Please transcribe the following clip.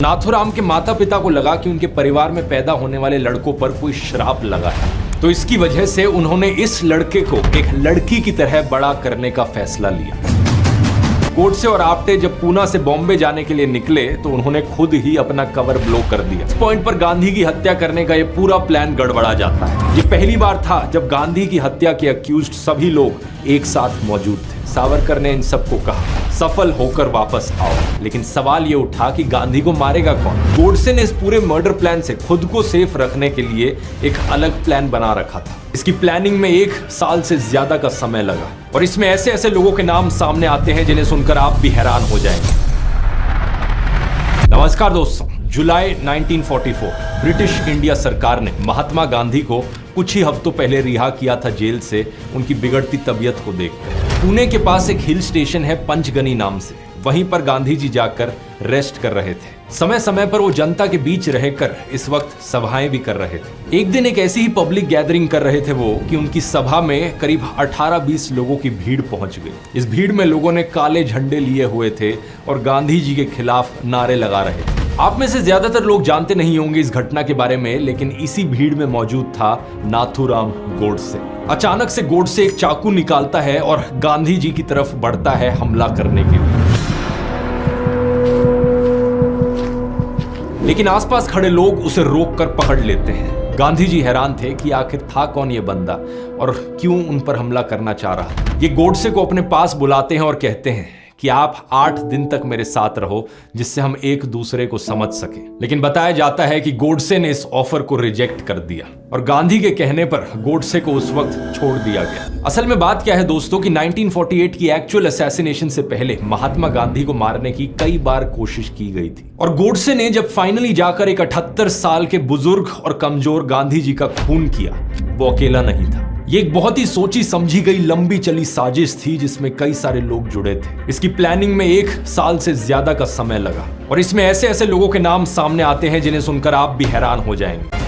नाथूराम के माता पिता को लगा कि उनके परिवार में पैदा होने वाले लड़कों पर कोई श्राप लगा है, तो इसकी वजह से उन्होंने इस लड़के को एक लड़की की तरह बड़ा करने का फैसला लिया। गोडसे और आप्टे जब पूना से बॉम्बे जाने के लिए निकले तो उन्होंने खुद ही अपना कवर ब्लो कर दिया। इस पॉइंट पर गांधी की हत्या करने का ये पूरा प्लान गड़बड़ा जाता है। ये पहली बार था जब गांधी की हत्या के अक्यूज्ड सभी लोग एक साथ मौजूद थे। सावरकर ने इन सबको कहा, सफल होकर वापस आओ। लेकिन सवाल ये उठा कि गांधी को मारेगा कौन? गोडसे ने इस पूरे मर्डर प्लान से खुद को सेफ रखने के लिए एक अलग प्लान बना रखा था। इसकी प्लानिंग में 1 साल से ज्यादा का समय लगा और इसमें ऐसे ऐसे लोगों के नाम सामने आते हैं जिन्हें सुनकर आप भी हैरान हो जाएंगे। नमस्कार दोस्तों, जुलाई 1944 ब्रिटिश इंडिया सरकार ने महात्मा गांधी को कुछ ही हफ्तों पहले रिहा किया था जेल से, उनकी बिगड़ती तबीयत को देखकर। पुणे के पास एक हिल स्टेशन है पंचगनी नाम से, वहीं पर गांधी जी जाकर रेस्ट कर रहे थे। समय समय पर वो जनता के बीच रहकर इस वक्त सभाएं भी कर रहे थे। एक दिन एक ऐसी ही पब्लिक गैदरिंग कर रहे थे वो कि उनकी सभा में करीब 18-20 लोगों की भीड़ पहुंच गई। इस भीड़ में लोगों ने काले झंडे लिए हुए थे और गांधी जी के खिलाफ नारे लगा रहे थे। आप में से ज्यादातर लोग जानते नहीं होंगे इस घटना के बारे में, लेकिन इसी भीड़ में मौजूद था नाथूराम गोडसे। अचानक से गोडसे एक चाकू निकालता है और गांधी जी की तरफ बढ़ता है हमला करने के लिए। लेकिन आसपास खड़े लोग उसे रोककर पकड़ लेते हैं। गांधी जी हैरान थे कि आखिर था कौन ये बंदा और क्यों उन पर हमला करना चाह रहा था। ये गोडसे को अपने पास बुलाते हैं और कहते हैं कि आप 8 दिन तक मेरे साथ रहो, जिससे हम एक दूसरे को समझ सके। लेकिन बताया जाता है कि गोडसे ने इस ऑफर को रिजेक्ट कर दिया और गांधी के कहने पर गोडसे को उस वक्त छोड़ दिया गया। असल में बात क्या है दोस्तों कि 1948 की एक्चुअल असैसिनेशन से पहले महात्मा गांधी को मारने की कई बार कोशिश की गई थी और गोडसे ने जब फाइनली जाकर एक 78 साल के बुजुर्ग और कमजोर गांधी जी का खून किया, वो अकेला नहीं था। ये एक बहुत ही सोची समझी गई लंबी चली साजिश थी जिसमें कई सारे लोग जुड़े थे। इसकी प्लानिंग में 1 साल से ज्यादा का समय लगा और इसमें ऐसे ऐसे लोगों के नाम सामने आते हैं जिन्हें सुनकर आप भी हैरान हो जाएंगे।